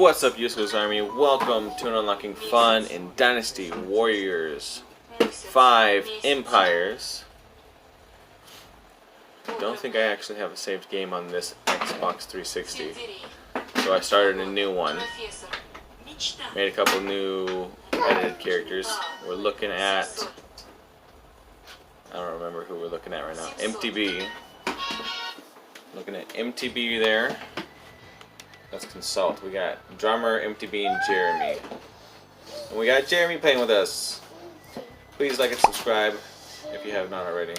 What's up, U-Skillz Army? Welcome to an unlocking fun in Dynasty Warriors 5 Empires. I don't think I actually have a saved game on this Xbox 360, so I started a new one. Made a couple new edited characters. We're looking at, I don't remember who we're looking at right now. MTB. Looking at MTB there. Let's consult. We got Drummer, MTB, and Jeremy. And we got Jeremy playing with us. Please like and subscribe if you have not already.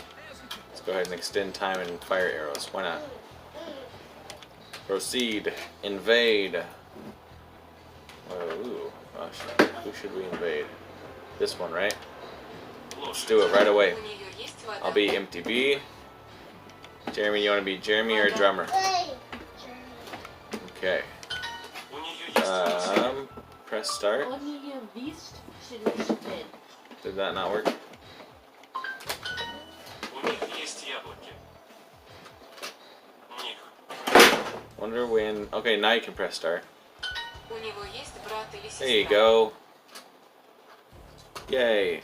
Let's go ahead and extend time and fire arrows. Why not? Proceed. Invade. Ooh, gosh. Who should we invade? This one, right? Let's do it right away. I'll be MTB. Jeremy, you want to be Jeremy or Drummer? Okay. Press start. Did that not work? Wonder when. Okay, now you can press start. There you go. Yay.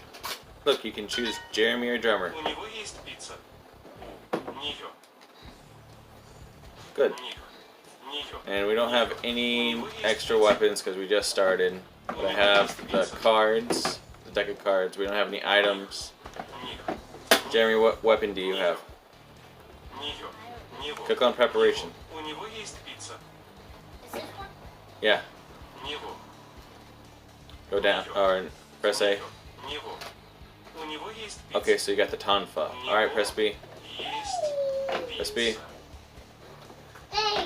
Look, you can choose Jeremy or Drummer. Good. And we don't have any extra weapons because we just started. But I have the cards, the deck of cards. We don't have any items. Jeremy, what weapon do you have? Click on preparation. Yeah. Go down, or press A. Okay, so you got the Tonfa. Alright, press B. Press B.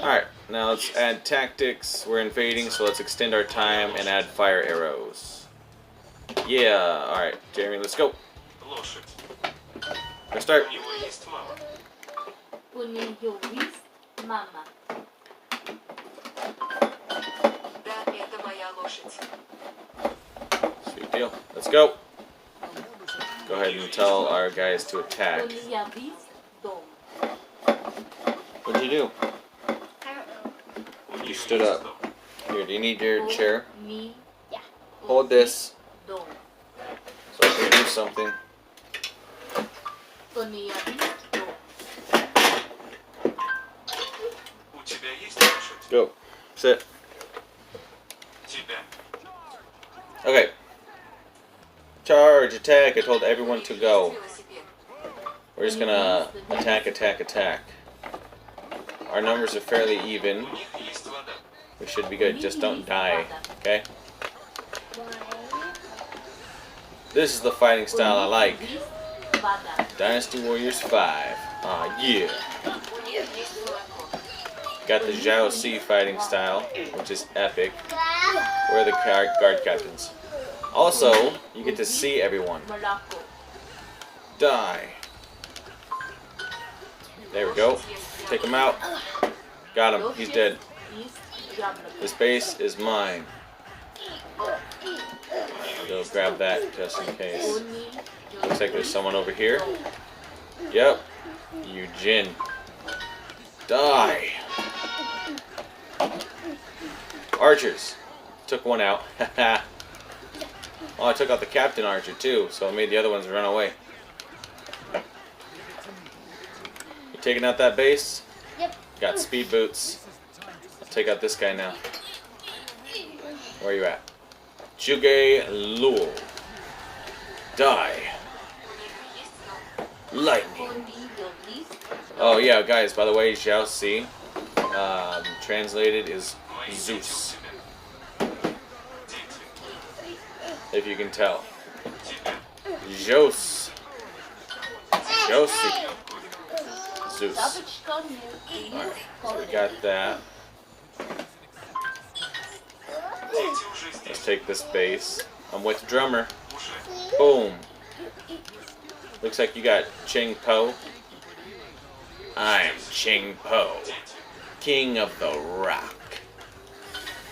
Alright, now let's add tactics. We're invading, so let's extend our time and add fire arrows. Yeah, alright, Jeremy, let's go. Let's start. Sweet deal. Let's go. Go ahead and tell our guys to attack. What'd you do? You stood up. Here, do you need your chair? Yeah. Hold this so I can do something. Go. Sit. Okay. Charge, attack. I told everyone to go. We're just gonna attack, attack, attack. Our numbers are fairly even. We should be good. Just don't die. Okay? This is the fighting style I like. Dynasty Warriors 5. Aw, yeah. Got the Zhao C fighting style, which is epic. We're the guard captains. Also, you get to see everyone. Die. There we go. Take him out. Got him. He's dead. This base is mine. I'll go grab that just in case. Looks like there's someone over here. Yep. You Jin. Die. Archers. Took one out. Oh, I took out the captain archer too, so I made the other ones run away. You taking out that base? Yep. Got speed boots. I'll take out this guy now. Where are you at? Juge Lul. Die. Lightning. Oh yeah, guys, by the way, Zhao C, translated is Zeus. If you can tell. Jos. Josie. Zeus. Alright, so we got that. Let's take this base. I'm with Drummer. Boom. Looks like you got Ching Po. I'm Ching Po, King of the Rock.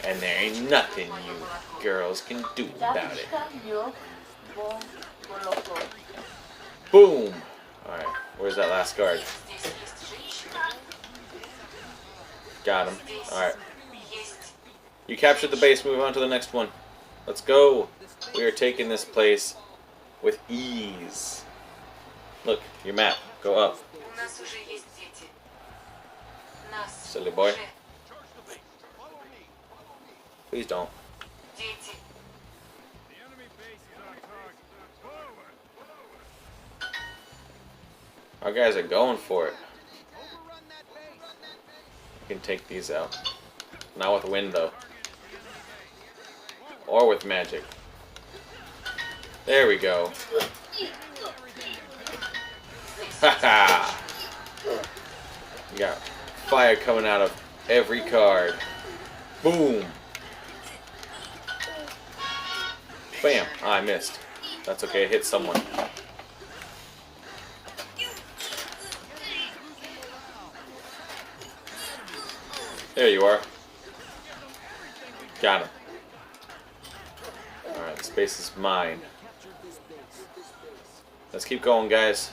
And there ain't nothing you girls can do about it. Boom! Alright, where's that last guard? Got him. Alright. You captured the base, move on to the next one. Let's go. We are taking this place with ease. Look, your map. Go up. Silly boy. Please don't. Our guys are going for it. We can take these out. Not with wind though. Or with magic. There we go. Haha! You got fire coming out of every card. Boom! Bam! Oh, I missed. That's okay, it hit someone. There you are. Got him. Alright, the space is mine. Let's keep going, guys.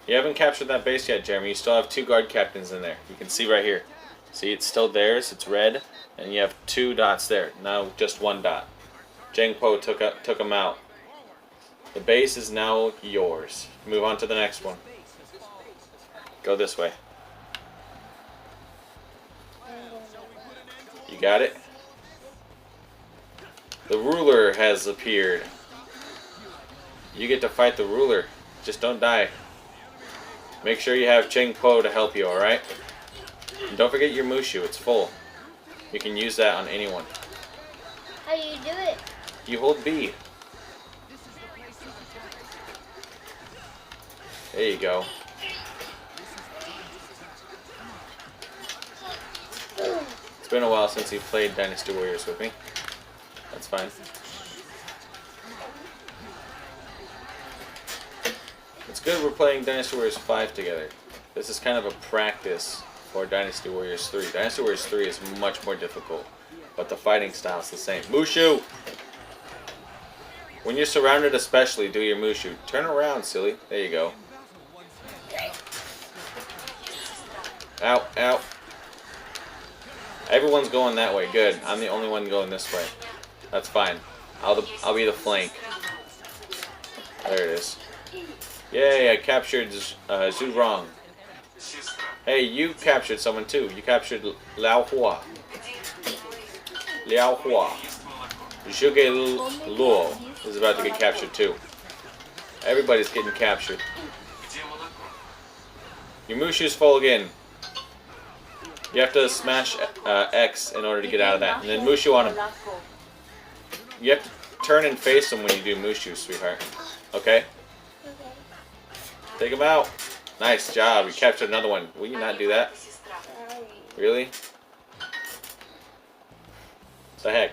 You haven't captured that base yet, Jeremy. You still have 2 guard captains in there. You can see right here. See, it's still theirs. It's red. And you have 2 dots there. Now just 1 dot. Jang Po took them out. The base is now yours. Move on to the next one. Go this way. You got it? The ruler has appeared. You get to fight the ruler. Just don't die. Make sure you have Cheng Po to help you, alright? And don't forget your Mushu, it's full. You can use that on anyone. How do you do it? You hold B. There you go. It's been a while since you played Dynasty Warriors with me. That's fine. It's good we're playing Dynasty Warriors 5 together. This is kind of a practice for Dynasty Warriors 3. Dynasty Warriors 3 is much more difficult, but the fighting style is the same. Mushu! When you're surrounded especially, do your Mushu. Turn around, silly. There you go. Ow, ow. Everyone's going that way. Good. I'm the only one going this way. That's fine. I'll be the flank. There it is. Yay, I captured Zhu Rong. Hey, you captured someone too. You captured Liao Hua. Liao Hua. Zhuge Luo is about to get captured too. Everybody's getting captured. Your Mushu's full again. You have to smash X in order to get out of that. And then Mushu on him. You have to turn and face him when you do Mushu, sweetheart. Okay? Take him out. Nice job. You captured another one. Will you not do that? Really? What the heck?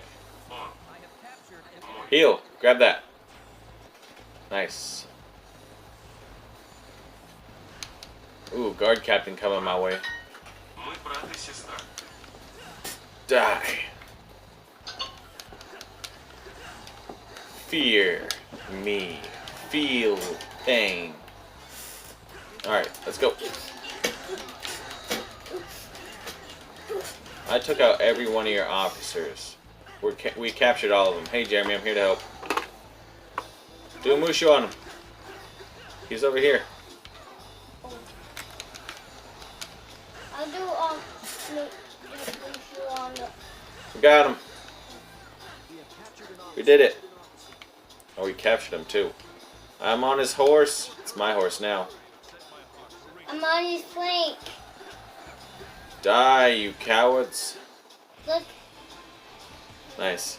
Heal. Grab that. Nice. Ooh, guard captain coming my way. Die. Fear me. Feel pain. Alright, let's go. I took out every one of your officers. We captured all of them. Hey Jeremy, I'm here to help. Do a Mushu on him. He's over here. I'll do Mushu on the... We got him. We did it. Oh, we captured him too. I'm on his horse. It's my horse now. I'm on his flank. Die, you cowards. Look. Nice.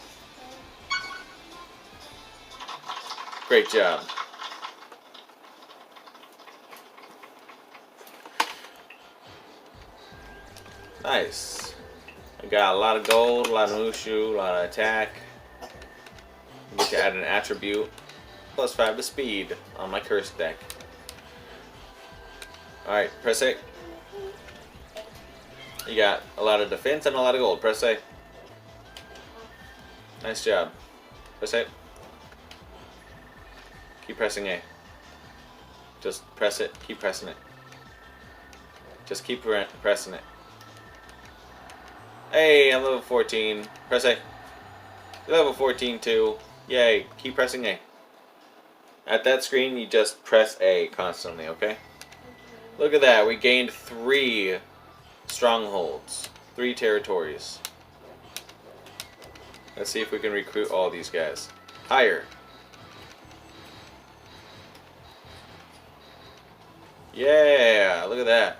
Great job. Nice. I got a lot of gold, a lot of Mushu, a lot of attack. I get to add an attribute. +5 to speed on my curse deck. Alright, press A. You got a lot of defense and a lot of gold. Press A. Nice job. Press A. Keep pressing A. Just press it. Keep pressing it. Just keep pressing it. Hey, I'm level 14. Press A. Level 14 too. Yay. Keep pressing A. At that screen, you just press A constantly, okay? Look at that. We gained 3 strongholds. 3 territories. Let's see if we can recruit all these guys. Higher. Yeah, look at that.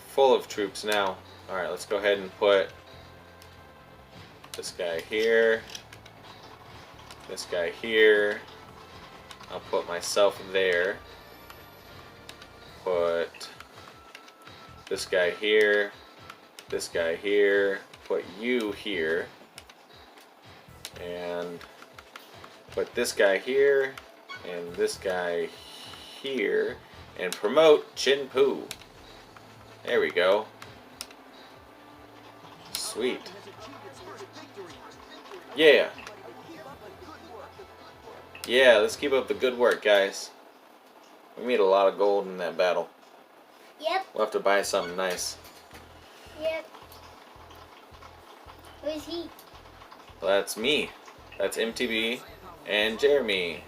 Full of troops now. Alright, let's go ahead and put this guy here. This guy here. I'll put myself there. Put this guy here. This guy here. Put you here. And put this guy here. And this guy here. And promote Chin Poo. There we go. Sweet. Yeah. Yeah, let's keep up the good work, guys. We made a lot of gold in that battle. Yep. We'll have to buy something nice. Yep. Who's he? Well, that's me. That's MTB and Jeremy.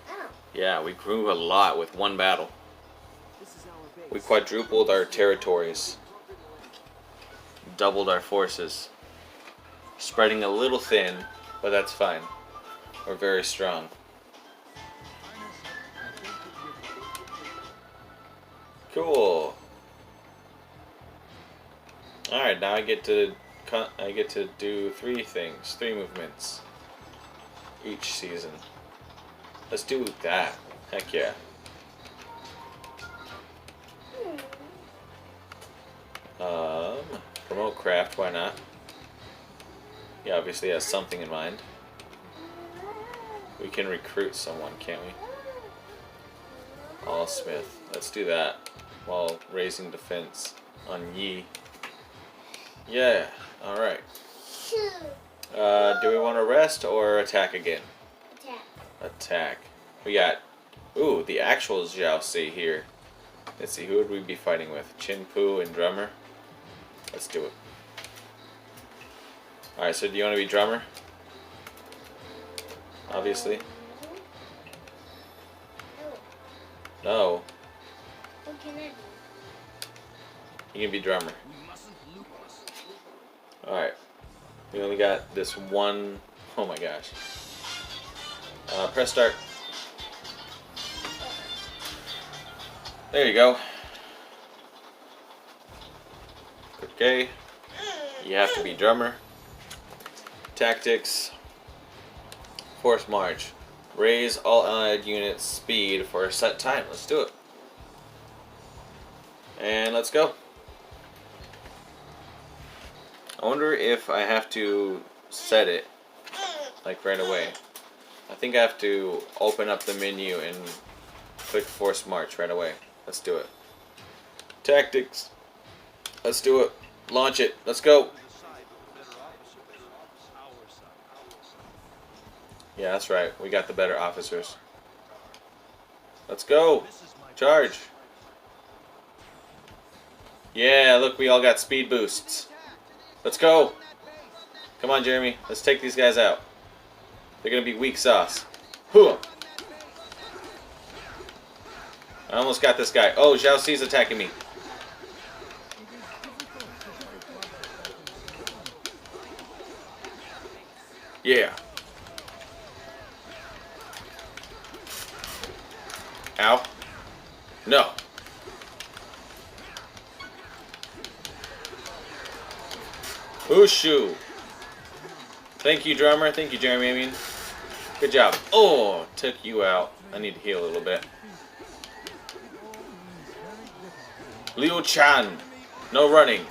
Oh. Yeah, we grew a lot with one battle. We quadrupled our territories. Doubled our forces. Spreading a little thin, but that's fine. We're very strong. Cool. Alright, now I get to do 3 things, 3 movements each season. Let's do that. Heck yeah. Promote craft, why not? He obviously has something in mind. We can recruit someone, can't we? Allsmith. Let's do that while raising defense on Yi. Yeah, alright. Do we want to rest or attack again? Attack. Attack. We got, ooh, the actual Xiaoxi here. Let's see, who would we be fighting with? Chin Poo and Drummer? Let's do it. Alright, so do you want to be Drummer? Obviously. No. What can I do? You can be Drummer. Alright. We only got this one. Oh my gosh. Press start. There you go. Okay. You have to be Drummer. Tactics. Force march. Raise all allied units' speed for a set time. Let's do it. And let's go. I wonder if I have to set it like right away. I think I have to open up the menu and click force march right away. Let's do it. Tactics. Let's do it. Launch it. Let's go. Yeah, that's right. We got the better officers. Let's go. Charge. Yeah, look, we all got speed boosts. Let's go. Come on, Jeremy. Let's take these guys out. They're going to be weak sauce. Hoo. I almost got this guy. Oh, Zhao Ci's attacking me. Yeah. Ow. No. Whooshu. Thank you, Drummer. Thank you, Jeremy. I mean, good job. Oh, took you out. I need to heal a little bit. Liu Chan. No running.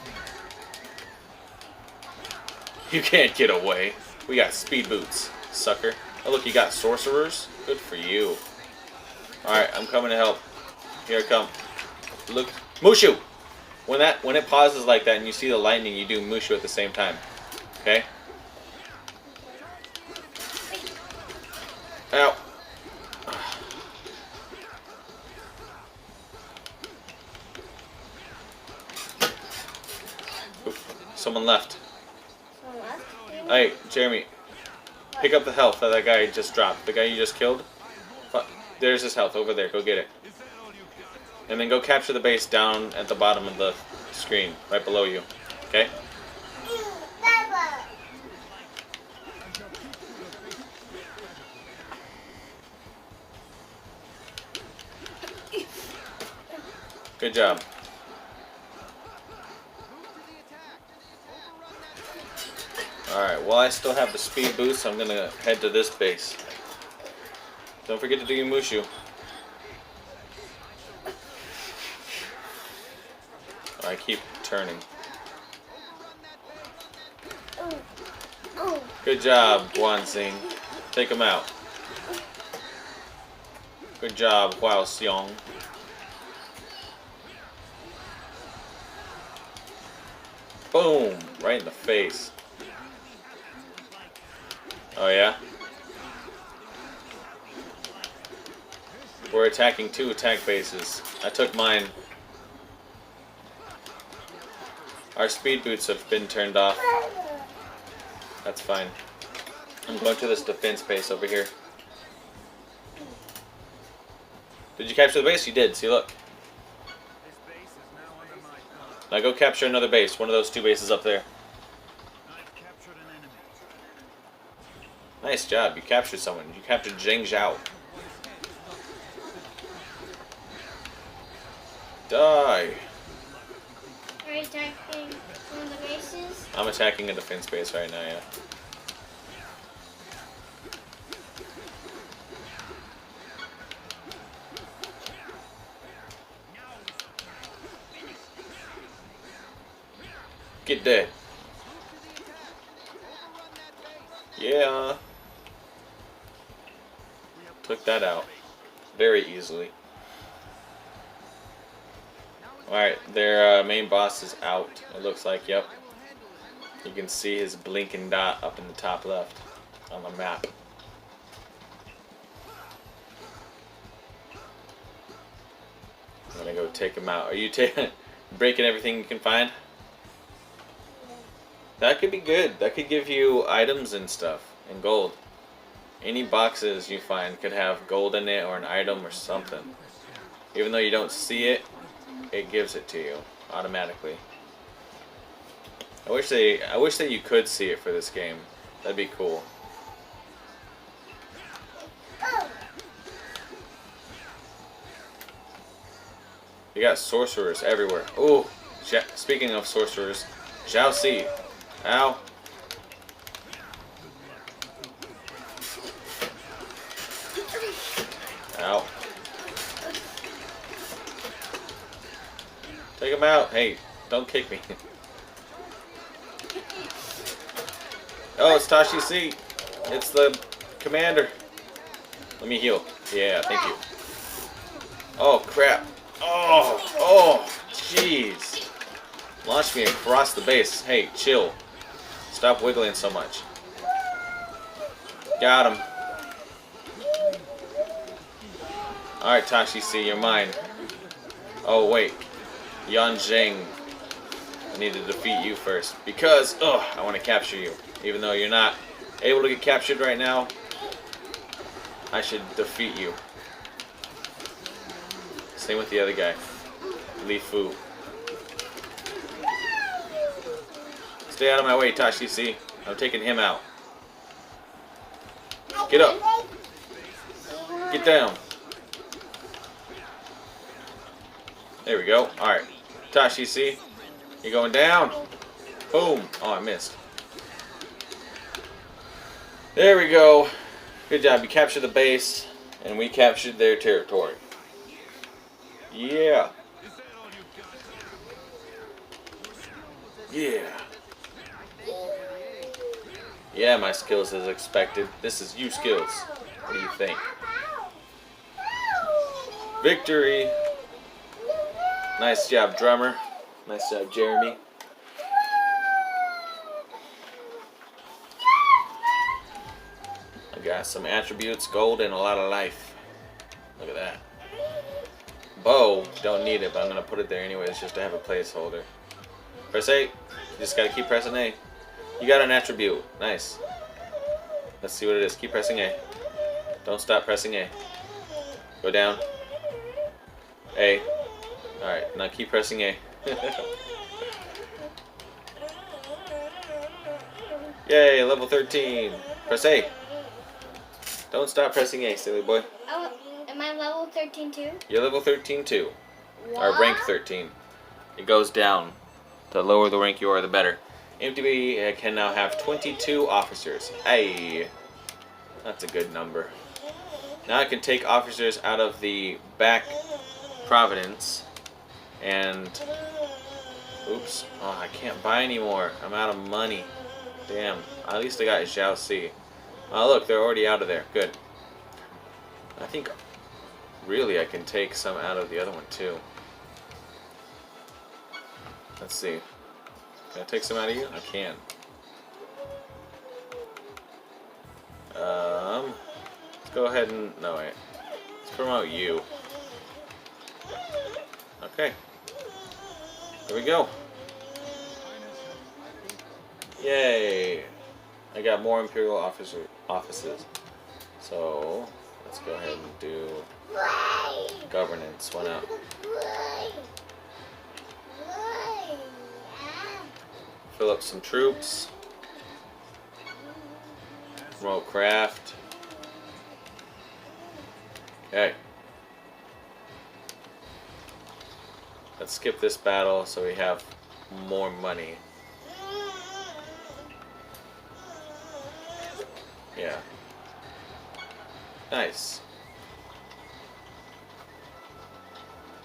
You can't get away. We got speed boots, sucker. Oh, look, you got sorcerers. Good for you. Alright, I'm coming to help. Here I come. Look. Mushu! When it pauses like that and you see the lightning, you do Mushu at the same time. Okay? Ow. someone left. Someone left? Hey, Jeremy, pick up the health that guy just dropped. The guy you just killed. There's his health over there. Go get it. And then go capture the base down at the bottom of the screen, right below you. Okay? Good job. Alright, while I still have the speed boost, I'm gonna head to this base. Don't forget to do your Mushu. I keep turning. Good job, Guanxing. Take him out. Good job, Hua Xiong. Boom! Right in the face. Oh yeah? We're attacking 2 attack bases. I took mine. Our speed boots have been turned off. That's fine. I'm going to this defense base over here. Did you capture the base? You did. See, look. Now go capture another base. One of those 2 bases up there. Nice job. You captured someone. You captured Zheng Zhao. Die. Are you attacking one of the bases? I'm attacking a defense base right now, yeah. Get dead. Yeah. Took that out very easily. Alright, their main boss is out. It looks like, yep. You can see his blinking dot up in the top left on the map. I'm gonna go take him out. Are you breaking everything you can find? That could be good. That could give you items and stuff, and gold. Any boxes you find could have gold in it or an item or something. Even though you don't see it, it gives it to you automatically. I wish that you could see it for this game. That'd be cool. You got sorcerers everywhere. Ooh, speaking of sorcerers, Zhao Si. Ow. Ow. Take him out. Hey, don't kick me. Oh, it's Tashi C. It's the commander. Let me heal. Yeah, thank you. Oh, crap. Oh, jeez. Launched me across the base. Hey, chill. Stop wiggling so much. Got him. Alright, Tashi C, you're mine. Oh, wait. Yan Zheng. I need to defeat you first. Because, I want to capture you. Even though you're not able to get captured right now, I should defeat you. Same with the other guy. Li Fu. Stay out of my way, Tashi C. I'm taking him out. Get up. Get down. There we go. Alright. Tashi C. You're going down. Boom. Oh, I missed. There we go. Good job. You captured the base, and we captured their territory. Yeah. Yeah. Yeah, my skills as expected. This is U-Skillz. What do you think? Victory. Nice job, drummer. Nice job, Jeremy. I got some attributes, gold, and a lot of life. Look at that. Bow, don't need it, but I'm going to put it there anyways just to have a placeholder. Press 8. You just gotta keep pressing A. You got an attribute. Nice. Let's see what it is. Keep pressing A. Don't stop pressing A. Go down. A. Alright, now keep pressing A. Yay, level 13. Press A. Don't stop pressing A, silly boy. Oh, am I level 13 too? You're level 13 too. What? Or rank 13. It goes down. The lower the rank you are, the better. MTB can now have 22 officers. Hey, that's a good number. Now I can take officers out of the back Providence and... Oops. Oh, I can't buy anymore. I'm out of money. Damn. At least I got Shall See. Oh, look, they're already out of there. Good. I think, really, I can take some out of the other one, too. Let's see. Can I take some out of you? I can. Let's go ahead and... No, wait. Let's promote you. Okay. There we go. Yay! I got more Imperial offices. So, let's go ahead and do governance. Why not? Fill up some troops. Promote craft. Okay. Let's skip this battle so we have more money. Yeah. Nice.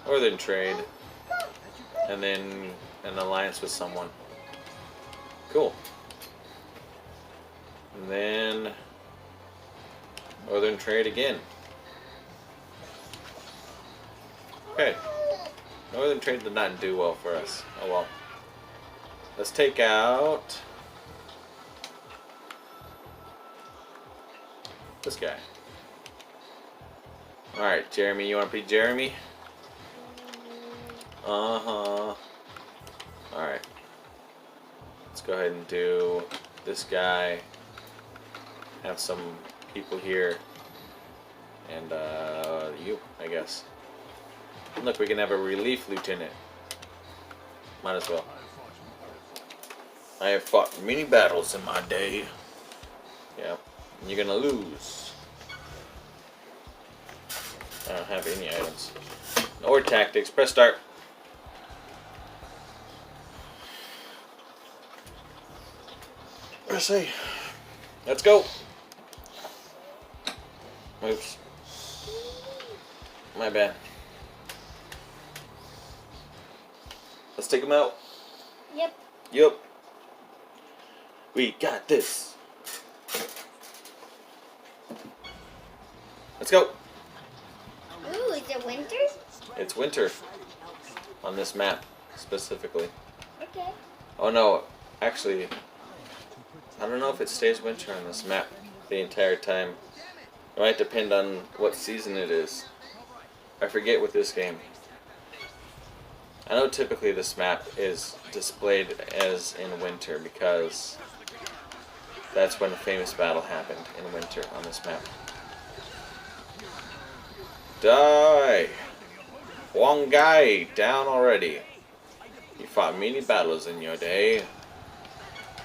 Northern trade. And then an alliance with someone. Cool. And then Northern trade again. Okay. Northern trade did not do well for us. Oh well. Let's take out this guy. Alright, Jeremy, you want to be Jeremy? Uh-huh. Alright. Let's go ahead and do this guy. Have some people here. And, you, I guess. Look, we can have a relief lieutenant. Might as well. I have fought many battles in my day. Yeah. You're gonna lose. I don't have any items. Or tactics. Press start. Press A. Let's go. Oops. My bad. Let's take him out. Yep. Yep. We got this. Let's go. Ooh, is it winter? It's winter on this map specifically. Okay. Oh no, actually, I don't know if it stays winter on this map the entire time. It might depend on what season it is. I forget with this game. I know typically this map is displayed as in winter because that's when a famous battle happened, in winter on this map. Die! Huang Gai, down already. You fought many battles in your day.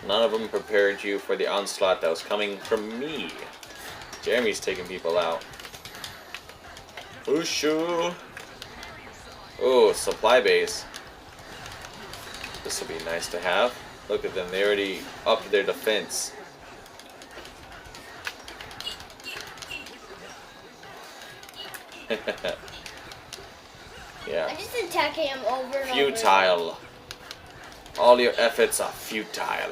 None of them prepared you for the onslaught that was coming from me. Jeremy's taking people out. Wushu! Oh, supply base. This will be nice to have. Look at them, they already upped their defense. Yeah. I'm just attacking him over and over. Futile. All your efforts are futile.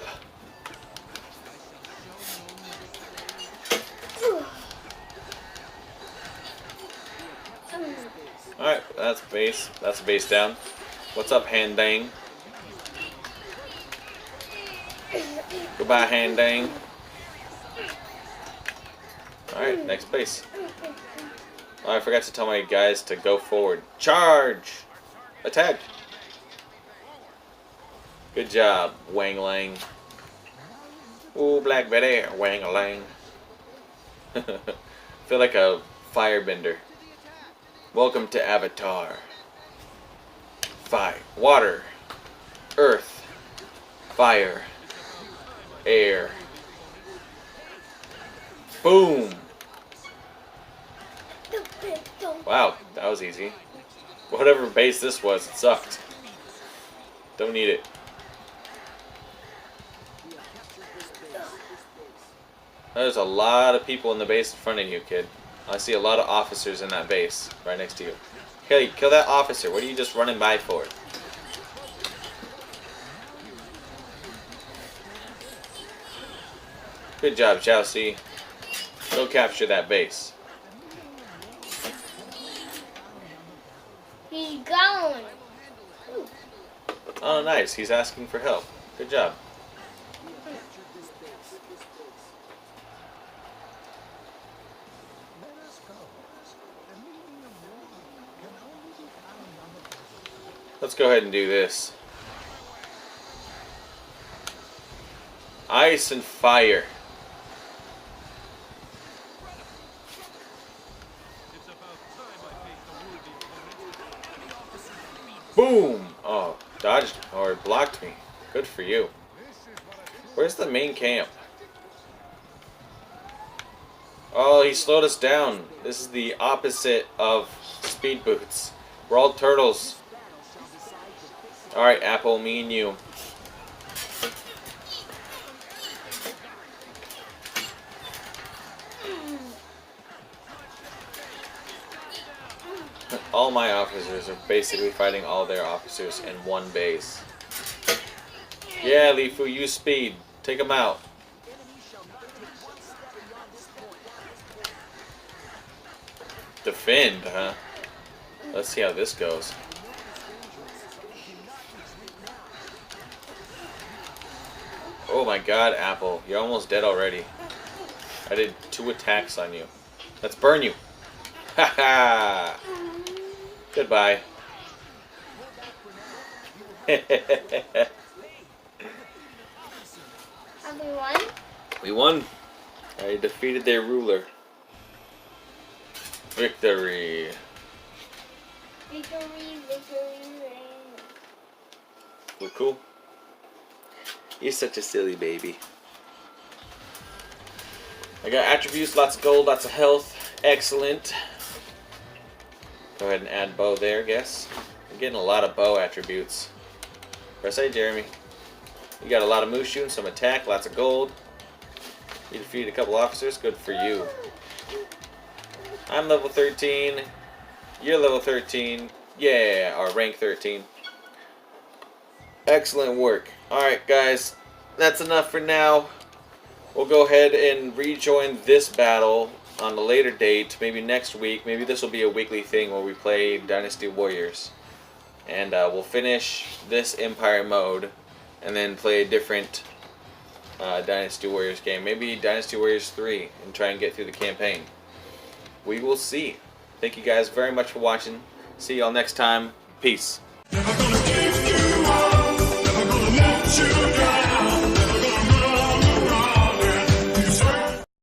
Alright, that's base. That's base down. What's up, Handang? Goodbye, Handang. Alright, next base. Oh, I forgot to tell my guys to go forward. Charge! Attack! Good job, Wang Lang. Ooh, Black Betty, Wang Lang. Feel like a firebender. Welcome to Avatar. Fire, water, earth, fire, air. Boom! Wow, that was easy. Whatever base this was, it sucked. Don't need it. There's a lot of people in the base in front of you, kid. I see a lot of officers in that base right next to you. Hey, kill that officer. What are you just running by for? Good job, Chelsea. Go capture that base. He's gone. Oh, nice. He's asking for help. Good job. Let's go ahead and do this. Ice and fire. Boom! Oh, dodged or blocked me. Good for you. Where's the main camp? Oh, he slowed us down. This is the opposite of speed boots. We're all turtles. Alright, Apple, me and you. All my officers are basically fighting all their officers in one base. Yeah, Li Fu, use speed. Take them out. Defend, huh? Let's see how this goes. Oh my god, Apple. You're almost dead already. I did 2 attacks on you. Let's burn you. Haha. Goodbye. Have we won? We won. I defeated their ruler. Victory. Victory, victory, reign. We're cool. You're such a silly baby. I got attributes, lots of gold, lots of health. Excellent. Go ahead and add bow there, I guess. I'm getting a lot of bow attributes. Press A, Jeremy. You got a lot of Mushu and some attack, lots of gold. You defeated a couple officers, good for you. I'm level 13. You're level 13. Yeah, or rank 13. Excellent work. Alright, guys. That's enough for now. We'll go ahead and rejoin this battle on a later date. Maybe next week. Maybe this will be a weekly thing where we play Dynasty Warriors. And we'll finish this Empire mode. And then play a different Dynasty Warriors game. Maybe Dynasty Warriors 3. And try and get through the campaign. We will see. Thank you guys very much for watching. See y'all next time. Peace. Never gonna give you up, never gonna let you down.